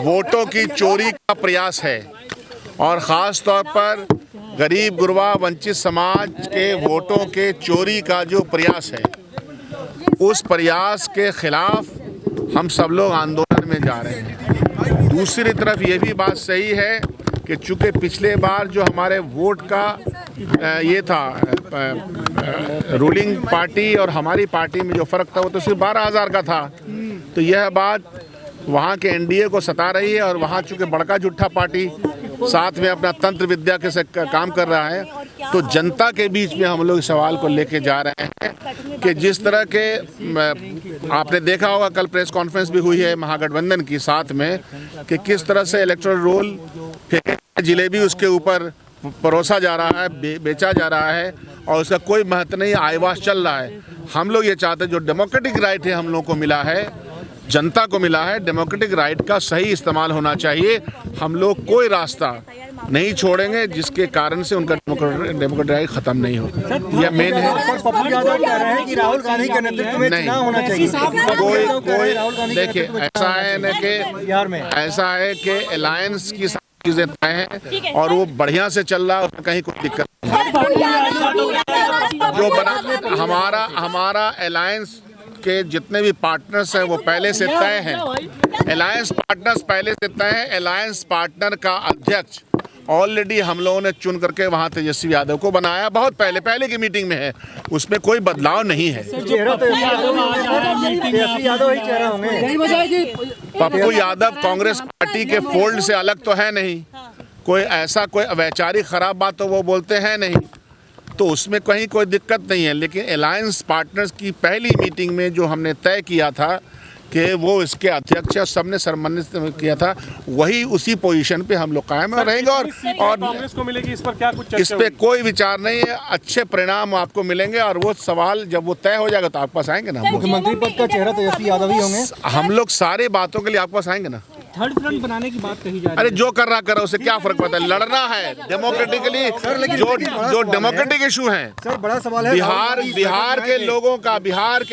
वोटों की चोरी का प्रयास है और ख़ास तौर पर गरीब गुरबा वंचित समाज के वोटों के चोरी का जो प्रयास है, उस प्रयास के खिलाफ हम सब लोग आंदोलन में जा रहे हैं। दूसरी तरफ ये भी बात सही है कि चूँकि पिछले बार जो हमारे वोट का ये था, रूलिंग पार्टी और हमारी पार्टी में जो फ़र्क था वो तो सिर्फ 12,000 का था, तो यह बात वहाँ के एनडीए को सता रही है। और वहाँ चूँकि बड़का जुट्ठा पार्टी साथ में अपना तंत्र विद्या के से काम कर रहा है, तो जनता के बीच में हम लोग इस सवाल को लेके जा रहे हैं कि जिस तरह के आपने देखा होगा, कल प्रेस कॉन्फ्रेंस भी हुई है महागठबंधन की साथ में, कि किस तरह से इलेक्टोरल रोल जिलेबी उसके ऊपर परोसा जा रहा है, बेचा जा रहा है और उसका कोई महत्व नहीं, आईवास चल रहा है। हम लोग ये चाहते हैं जो डेमोक्रेटिक राइट है हम लोग को मिला है, जनता को मिला है, डेमोक्रेटिक राइट का सही इस्तेमाल होना चाहिए। हम लोग कोई रास्ता नहीं छोड़ेंगे जिसके कारण से उनका डेमोक्रेटिक राइट खत्म नहीं हो। यह मेन है। पप्पू यादव कह रहे हैं कि राहुल गांधी के नेतृत्व में चुनाव होना चाहिए। कोई देखिए, ऐसा है न कि ऐसा है कि अलायंस की चीजें तय हैं और वो बढ़िया से चल रहा है, उसमें कहीं कोई दिक्कत नहीं। जो बना हमारा अलायंस के जितने भी पार्टनर्स हैं वो पहले से तय हैं। अलायंस पार्टनर्स पहले से तय हैं। अलायंस पार्टनर का अध्यक्ष ऑलरेडी हम लोगों ने चुन करके वहाँ तेजस्वी यादव को बनाया, बहुत पहले की मीटिंग में है, उसमें कोई बदलाव नहीं है। पप्पू यादव कांग्रेस पार्टी के फोल्ड से अलग तो है नहीं, कोई ऐसा कोई वैचारिक खराब बात तो वो बोलते हैं नहीं, तो उसमें कहीं कोई दिक्कत नहीं है। लेकिन अलायंस पार्टनर्स की पहली मीटिंग में जो हमने तय किया था कि वो इसके अध्यक्ष सबने सम्मानित किया था, वही उसी पोजीशन पे हम लोग कायम रहेंगे। और कांग्रेस को मिलेगी इस पर क्या कुछ चर्चा? इस पे कोई विचार नहीं है, अच्छे परिणाम आपको मिलेंगे और वो सवाल जब वो तय हो जाएगा तो आपके पास आएंगे ना। मुख्यमंत्री पद का चेहरा तेजस्वी यादव ही होंगे। हम लोग सारे बातों के लिए आपके पास आएंगे ना। थर्ड फ्रंट बनाने की बात कही जा रही है। अरे जो कर रहा करो, उसे क्या फर्क पड़ता है, लड़ना है डेमोक्रेटिकली। जो डेमोक्रेटिक इशू है, सर बड़ा सवाल है बिहार के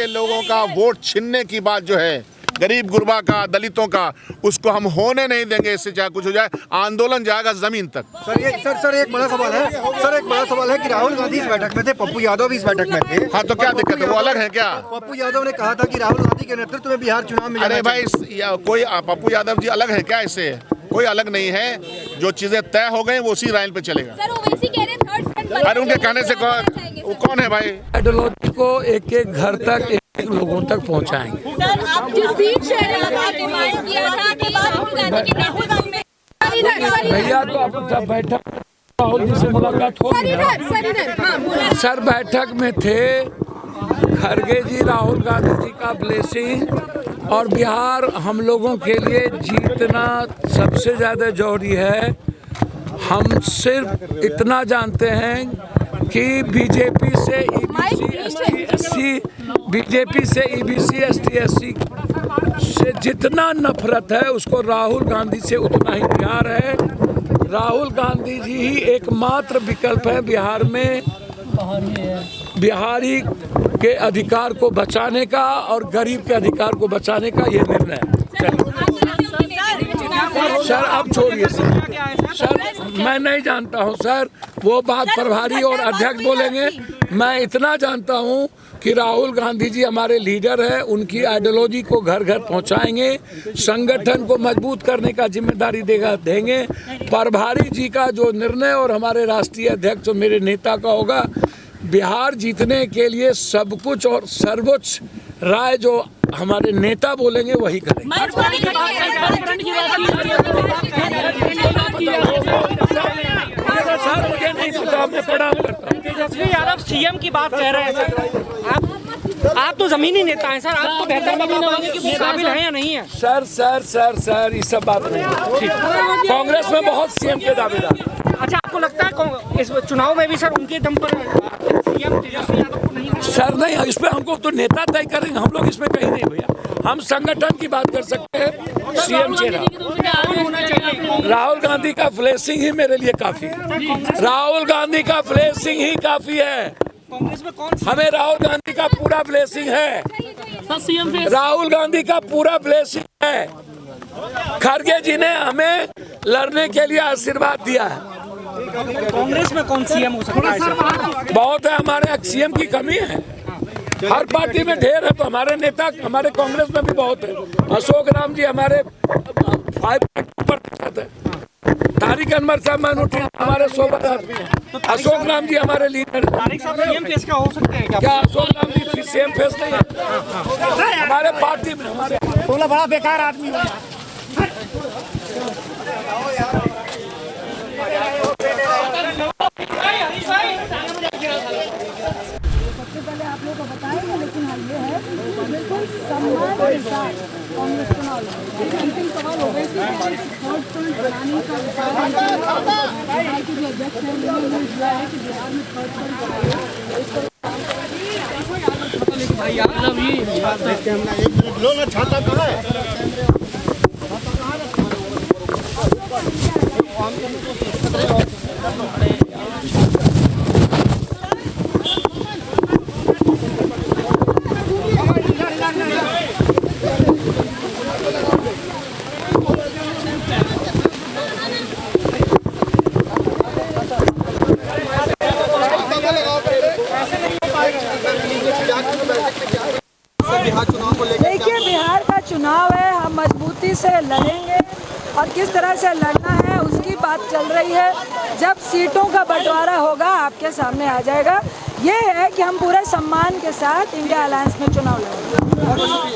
लोगों का वोट छीनने की बात जो है, गरीब गुरबा का, दलितों का, उसको हम होने नहीं देंगे। इससे चाहे कुछ हो जाए, आंदोलन जाएगा जमीन तक। सर एक बड़ा सवाल है कि राहुल गांधी इस बैठक में थे, पप्पू यादव भी इस बैठक में थे। हाँ, तो क्या दिक्कत है, वो अलग है क्या? पप्पू यादव ने कहा था कि राहुल गांधी के नेतृत्व में बिहार चुनाव में। अरे भाई, कोई पप्पू यादव जी अलग है क्या? इससे कोई अलग नहीं है। जो चीजें तय हो गई वो उसी लाइन पे चलेगा। अरे उनके कहने से वो कौन है भाई? आइडियोलॉजी को एक एक घर तक, एक लोगों तक पहुंचाएंगे। सर, आप जिस सीट से डिमांड किया था कि राहुल गांधी के नेतृत्व में, भैया तो अब जब बैठक राहुल जी से मुलाकात होगी, सर बैठक में थे खड़गे जी, राहुल गांधी जी का ब्लेसिंग, और बिहार हम लोगों के लिए जीतना सबसे ज़्यादा जरूरी है। हम सिर्फ इतना जानते हैं कि बीजेपी से ईबीसी एसटी एससी से जितना नफरत है, उसको राहुल गांधी से उतना ही प्यार है। राहुल गांधी जी ही एकमात्र विकल्प है बिहार में बिहारी के अधिकार को बचाने का और गरीब के अधिकार को बचाने का ये निर्णय है। सर अब छोड़िए सर, मैं नहीं जानता हूं सर, वो बात प्रभारी और अध्यक्ष बोलेंगे। मैं इतना जानता हूं कि राहुल गांधी जी हमारे लीडर हैं, उनकी आइडियोलॉजी को घर घर पहुंचाएंगे, संगठन को मजबूत करने का जिम्मेदारी देंगे। प्रभारी जी का जो निर्णय और हमारे राष्ट्रीय अध्यक्ष और मेरे नेता का होगा, बिहार जीतने के लिए सब कुछ और सर्वोच्च राय जो हमारे नेता बोलेंगे वही करेंगे। सर मुझे नहीं पता, मैं प्रणाम करता हूँ। तेजस्वी यादव सीएम की बात कह रहे हैं सर, आप तो जमीनी नेता हैं सर, आप तो बेहतर बता पाएंगे कि काबिल है या नहीं है। सर ये सब बात नहीं है। कांग्रेस में बहुत सीएम के दावेदार। अच्छा, आपको लगता है इस चुनाव में भी सर उनके दम पर सीएम तेजस्वी यादव को नहीं? सर नहीं, इस पे हमको तो नेता तय करेंगे, हम लोग इसमें कहीं नहीं भैया। हम संगठन की बात कर सकते हैं। सीएम चेहरा राहुल गांधी का ब्लेसिंग ही मेरे लिए काफी है। राहुल गांधी का ब्लेसिंग ही काफी है। कांग्रेस में कौन? हमें राहुल गांधी का पूरा ब्लेसिंग है। राहुल गांधी का पूरा ब्लेसिंग है। खड़गे जी ने हमें लड़ने के लिए आशीर्वाद दिया है। कांग्रेस में कौन सीएम हो सकता है सर? बहुत है, हमारे सीएम की कमी है। हर पार्टी में ढेर है, तो हमारे नेता हमारे कांग्रेस में भी बहुत है। अशोक राम जी हमारे 5% है। तारिक अनवर साहब माइनॉरिटी हमारे 100 आदमी है। अशोक राम जी हमारे लीडर। तारिक साहब सीएम फेस का हो सकते हैं क्या? क्या अशोक राम जी सीएम फेस नहीं है? हमारे पार्टी में हमारे बोला बड़ा बेकार आदमी है। सबसे पहले आप लोगों को बताएंगे, लेकिन हाँ ये है बिल्कुल सम्मान के साथ कांग्रेस चुनाव लड़ेगी। अंतिम सवाल हो गई थी थर्ड फ्रंट बनाने का बिहार के जो अध्यक्ष हैं उन्होंने दिया है कि बिहार में थर्ड फ्रंट देखिए, बिहार का चुनाव है, हम मजबूती से लड़ेंगे और किस तरह से लड़ना है उसकी बात चल रही है। जब सीटों का बंटवारा होगा आपके सामने आ जाएगा। ये है कि हम पूरे सम्मान के साथ इंडिया अलायंस में चुनाव लड़ेंगे।